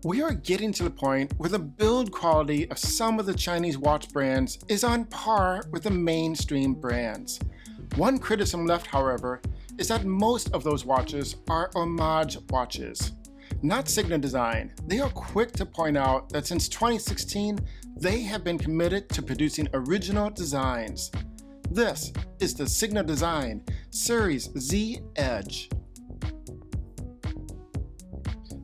We are getting to the point where the build quality of some of the Chinese watch brands is on par with the mainstream brands. One criticism left, however, is that most of those watches are homage watches. Not Ciga design. They are quick to point out that since 2016, they have been committed to producing original designs. This is the Ciga Design Series Z Edge.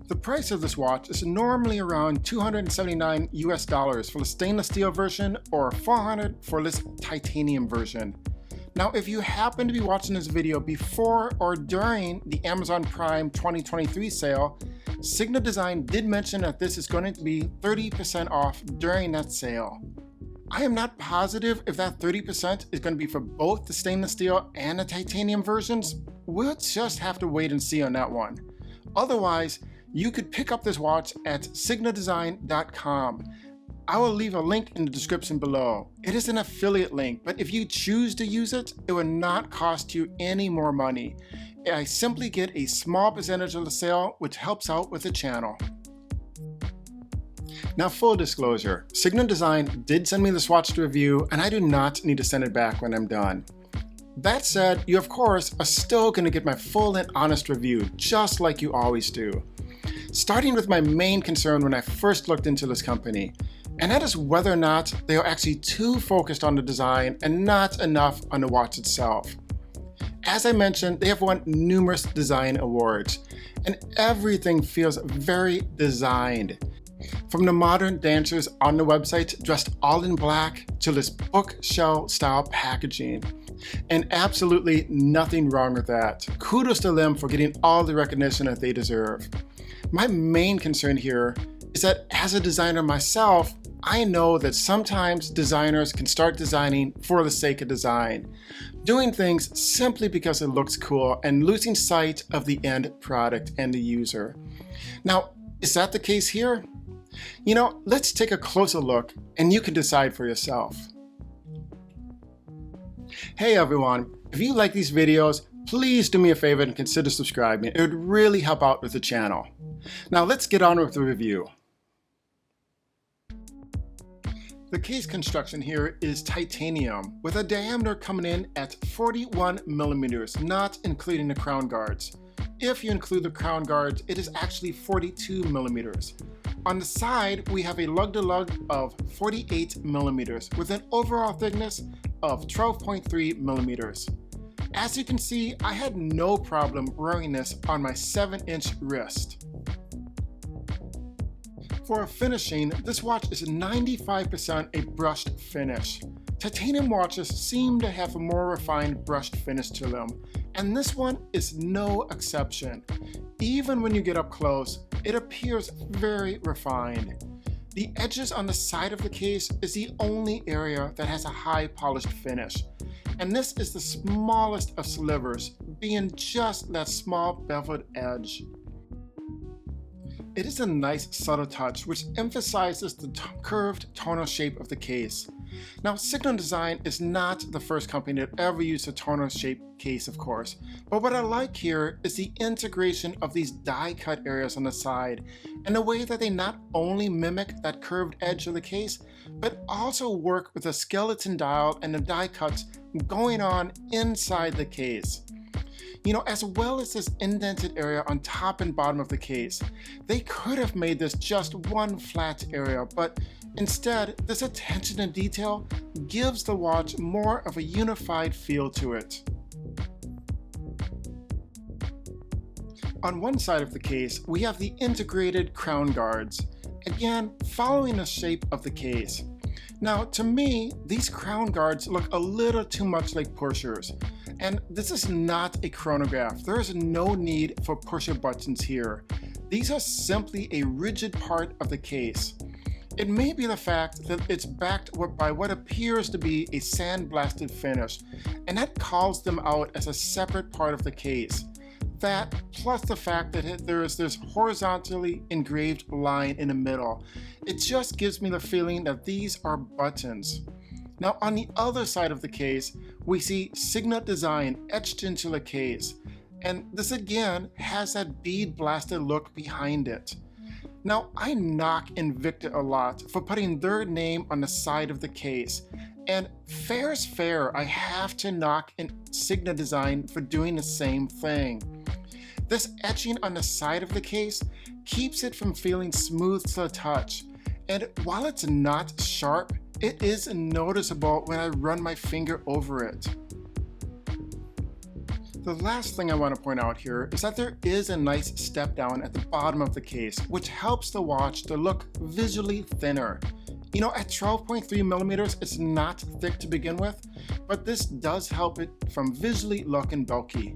The price of this watch is normally around $279 US for the stainless steel version or $400 for this titanium version. Now, if you happen to be watching this video before or during the Amazon Prime 2023 sale, Ciga Design did mention that this is going to be 30% off during that sale. I am not positive if that 30% is going to be for both the stainless steel and the titanium versions. We'll just have to wait and see on that one. Otherwise, you could pick up this watch at cignadesign.com. I will leave a link in the description below. It is an affiliate link, but if you choose to use it, it will not cost you any more money. I simply get a small percentage of the sale, which helps out with the channel. Now, full disclosure, Ciga Design did send me this watch to review, and I do not need to send it back when I'm done. That said, you of course are still going to get my full and honest review, just like you always do. Starting with my main concern when I first looked into this company, and that is whether or not they are actually too focused on the design and not enough on the watch itself. As I mentioned, they have won numerous design awards, and everything feels very designed. From the modern dancers on the website dressed all in black to this bookshelf style packaging. And absolutely nothing wrong with that. Kudos to them for getting all the recognition that they deserve. My main concern here is that as a designer myself, I know that sometimes designers can start designing for the sake of design, doing things simply because it looks cool and losing sight of the end product and the user. Now, is that the case here? Let's take a closer look and you can decide for yourself. Hey everyone, if you like these videos, please do me a favor and consider subscribing. It would really help out with the channel. Now let's get on with the review. The case construction here is titanium with a diameter coming in at 41 millimeters, not including the crown guards. If you include the crown guards, it is actually 42 millimeters. On the side, we have a lug-to-lug of 48 millimeters with an overall thickness of 12.3 millimeters. As you can see, I had no problem wearing this on my 7-inch wrist. For finishing, this watch is 95% a brushed finish. Titanium watches seem to have a more refined brushed finish to them, and this one is no exception. Even when you get up close, it appears very refined. The edges on the side of the case is the only area that has a high polished finish, and this is the smallest of slivers, being just that small beveled edge. It is a nice subtle touch which emphasizes the curved tonal shape of the case. Now, Ciga Design is not the first company that ever used a tonal shaped case, of course, but what I like here is the integration of these die cut areas on the side and the way that they not only mimic that curved edge of the case, but also work with the skeleton dial and the die cuts going on inside the case. As well as this indented area on top and bottom of the case. They could have made this just one flat area, but instead, this attention to detail gives the watch more of a unified feel to it. On one side of the case, we have the integrated crown guards, again following the shape of the case. Now, to me, these crown guards look a little too much like pushers. And this is not a chronograph. There is no need for pusher buttons here. These are simply a rigid part of the case. It may be the fact that it's backed by what appears to be a sandblasted finish, and that calls them out as a separate part of the case. That, plus the fact that there is this horizontally engraved line in the middle, it just gives me the feeling that these are buttons. Now, on the other side of the case, we see Ciga Design etched into the case, and this again has that bead blasted look behind it. Now, I knock Invicta a lot for putting their name on the side of the case, and fair is fair, I have to knock Ciga Design for doing the same thing. This etching on the side of the case keeps it from feeling smooth to the touch, and while it's not sharp, it is noticeable when I run my finger over it. The last thing I want to point out here is that there is a nice step down at the bottom of the case, which helps the watch to look visually thinner. You know, at 12.3 millimeters, it's not thick to begin with, but this does help it from visually looking bulky.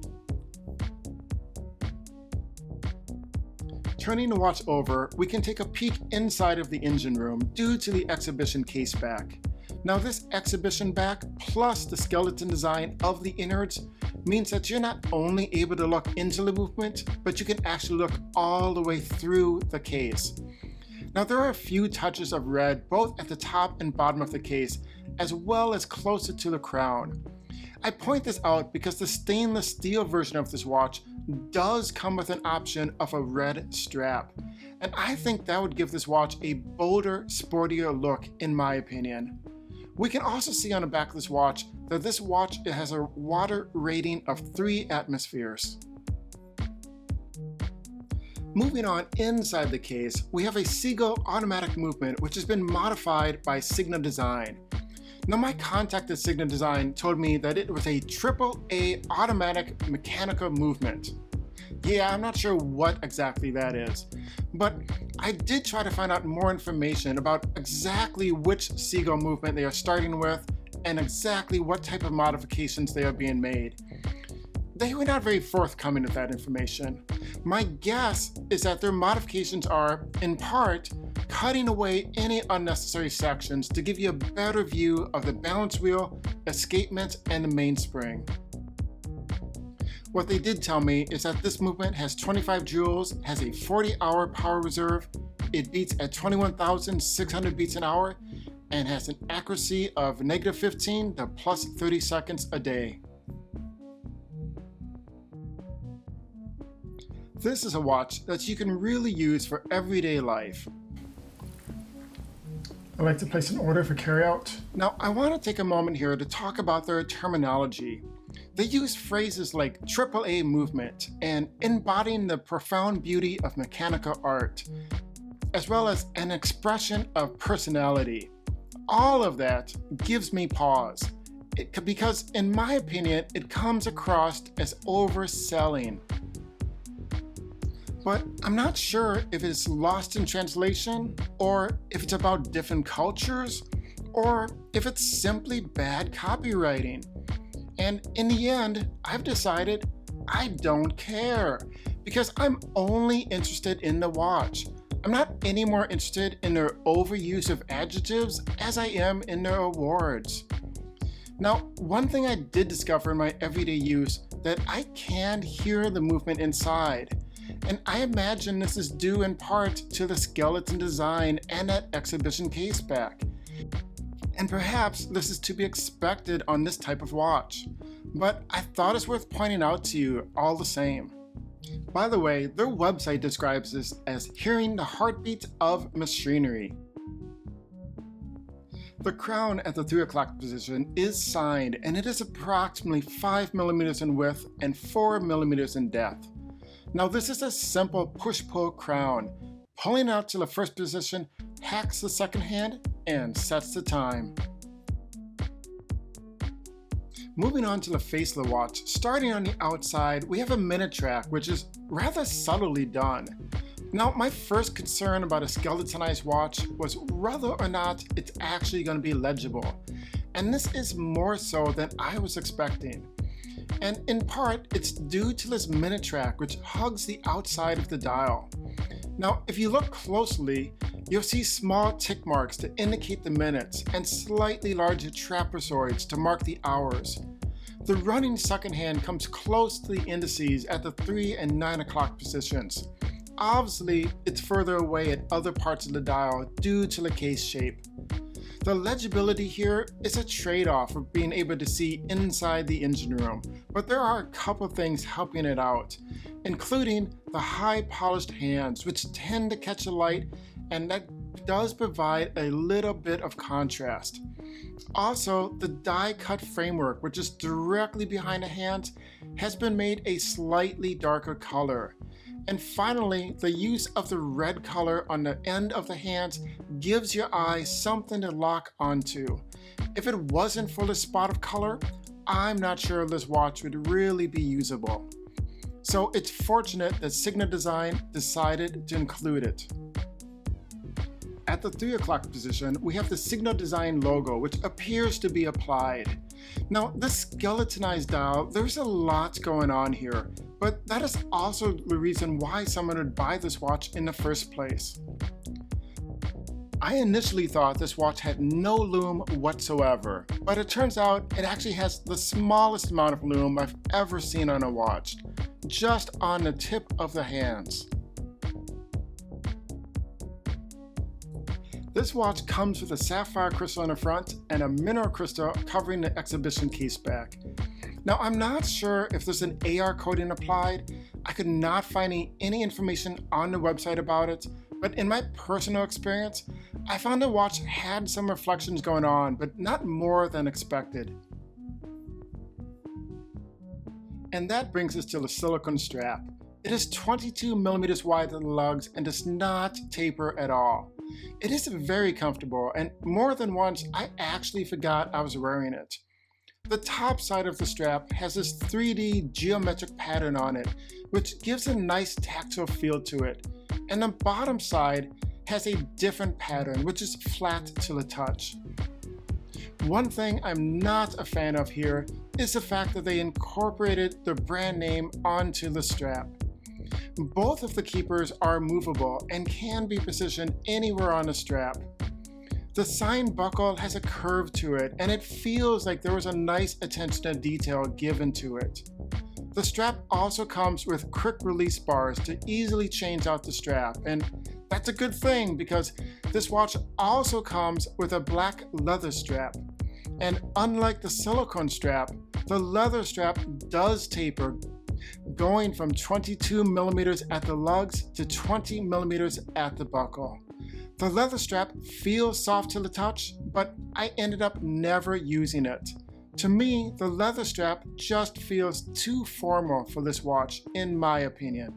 Turning the watch over, we can take a peek inside of the engine room due to the exhibition case back. Now this exhibition back plus the skeleton design of the innards means that you're not only able to look into the movement, but you can actually look all the way through the case. Now there are a few touches of red both at the top and bottom of the case, as well as closer to the crown. I point this out because the stainless steel version of this watch does come with an option of a red strap, and I think that would give this watch a bolder, sportier look in my opinion. We can also see on the back of this watch that this watch has a water rating of 3 atmospheres. Moving on inside the case, we have a Ciga automatic movement which has been modified by Ciga Design. Now my contact at Ciga Design told me that it was a AAA automatic mechanical movement. Yeah, I'm not sure what exactly that is, but I did try to find out more information about exactly which Ciga movement they are starting with and exactly what type of modifications they are being made. They were not very forthcoming with that information. My guess is that their modifications are, in part, cutting away any unnecessary sections to give you a better view of the balance wheel, escapement, and the mainspring. What they did tell me is that this movement has 25 joules, has a 40-hour power reserve, it beats at 21,600 beats an hour, and has an accuracy of -15 to +30 seconds a day. This is a watch that you can really use for everyday life. I'd like to place an order for carryout. Now, I want to take a moment here to talk about their terminology. They use phrases like AAA movement and embodying the profound beauty of mechanical art, as well as an expression of personality. All of that gives me pause, because in my opinion, it comes across as overselling. But I'm not sure if it's lost in translation, or if it's about different cultures, or if it's simply bad copywriting. And in the end, I've decided I don't care, because I'm only interested in the watch. I'm not any more interested in their overuse of adjectives as I am in their awards. Now, one thing I did discover in my everyday use that I can hear the movement inside. And I imagine this is due in part to the skeleton design and that exhibition case back. And perhaps this is to be expected on this type of watch, but I thought it's worth pointing out to you all the same. By the way, their website describes this as hearing the heartbeat of machinery. The crown at the 3 o'clock position is signed, and it is approximately 5 millimeters in width and 4 millimeters in depth. Now this is a simple push-pull crown. Pulling out to the first position hacks the second hand and sets the time. Moving on to the face of the watch, starting on the outside, we have a minute track, which is rather subtly done. Now, my first concern about a skeletonized watch was whether or not it's actually going to be legible. And this is more so than I was expecting. And in part, it's due to this minute track, which hugs the outside of the dial. Now, if you look closely, you'll see small tick marks to indicate the minutes and slightly larger trapezoids to mark the hours. The running second hand comes close to the indices at the 3 and 9 o'clock positions. Obviously, it's further away at other parts of the dial due to the case shape. The legibility here is a trade-off of being able to see inside the engine room, but there are a couple things helping it out, including the high polished hands, which tend to catch the light, and that does provide a little bit of contrast. Also, the die-cut framework, which is directly behind the hands, has been made a slightly darker color. And finally, the use of the red color on the end of the hands gives your eye something to lock onto. If it wasn't for the spot of color, I'm not sure this watch would really be usable. So it's fortunate that Ciga Design decided to include it. At the 3 o'clock position, we have the Ciga Design logo, which appears to be applied. Now, the skeletonized dial, there's a lot going on here, but that is also the reason why someone would buy this watch in the first place. I initially thought this watch had no lume whatsoever, but it turns out it actually has the smallest amount of lume I've ever seen on a watch, just on the tip of the hands. This watch comes with a sapphire crystal in the front and a mineral crystal covering the exhibition case back. Now, I'm not sure if there's an AR coating applied. I could not find any information on the website about it, but in my personal experience, I found the watch had some reflections going on, but not more than expected. And that brings us to the silicone strap. It is 22 millimeters wide at the lugs and does not taper at all. It is very comfortable, and more than once I actually forgot I was wearing it. The top side of the strap has this 3D geometric pattern on it, which gives a nice tactile feel to it, and the bottom side has a different pattern, which is flat to the touch. One thing I'm not a fan of here is the fact that they incorporated the brand name onto the strap. Both of the keepers are movable and can be positioned anywhere on the strap. The sign buckle has a curve to it, and it feels like there was a nice attention to detail given to it. The strap also comes with quick release bars to easily change out the strap, and that's a good thing because this watch also comes with a black leather strap. And unlike the silicone strap, the leather strap does taper, going from 22 millimeters at the lugs to 20 millimeters at the buckle. The leather strap feels soft to the touch, but I ended up never using it. To me, the leather strap just feels too formal for this watch, in my opinion.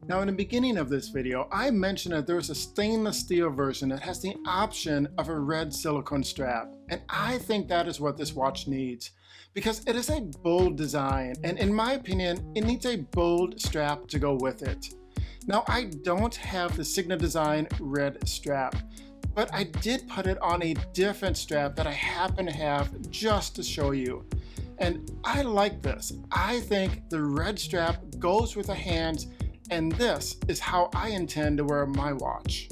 Now, in the beginning of this video, I mentioned that there's a stainless steel version that has the option of a red silicone strap, and I think that is what this watch needs, because it is a bold design, and in my opinion, it needs a bold strap to go with it. Now, I don't have the Ciga Design red strap, but I did put it on a different strap that I happen to have just to show you. And I like this. I think the red strap goes with the hands, and this is how I intend to wear my watch.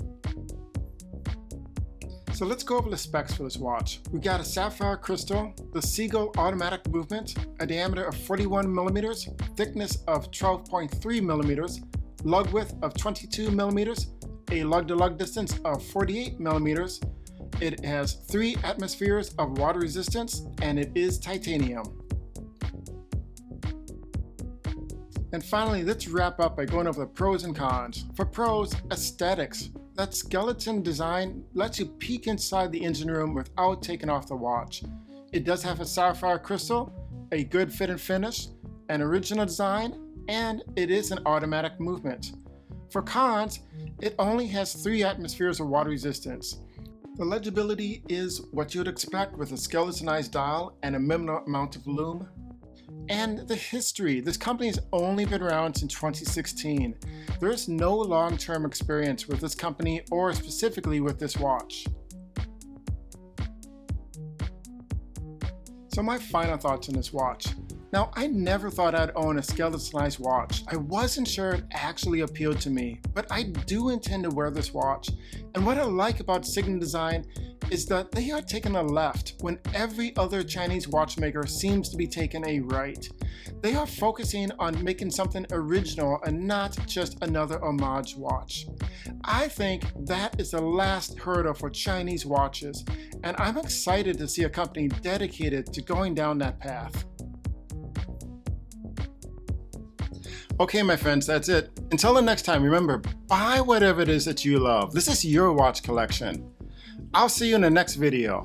So let's go over the specs for this watch. We got a sapphire crystal, the Ciga automatic movement, a diameter of 41 millimeters, thickness of 12.3 millimeters, lug width of 22 millimeters, a lug-to-lug distance of 48 millimeters. It has 3 atmospheres of water resistance, and it is titanium. And finally, let's wrap up by going over the pros and cons. For pros, aesthetics. That skeleton design lets you peek inside the engine room without taking off the watch. It does have a sapphire crystal, a good fit and finish, an original design, and it is an automatic movement. For cons, it only has 3 atmospheres of water resistance. The legibility is what you would expect with a skeletonized dial and a minimal amount of lume. And the history, this company has only been around since 2016. There is no long-term experience with this company or specifically with this watch. So my final thoughts on this watch. Now, I never thought I'd own a skeletonized watch. I wasn't sure it actually appealed to me, but I do intend to wear this watch. And what I like about Ciga Design is that they are taking a left when every other Chinese watchmaker seems to be taking a right. They are focusing on making something original and not just another homage watch. I think that is the last hurdle for Chinese watches, and I'm excited to see a company dedicated to going down that path. Okay, my friends, that's it. Until the next time, remember, buy whatever it is that you love. This is your watch collection. I'll see you in the next video.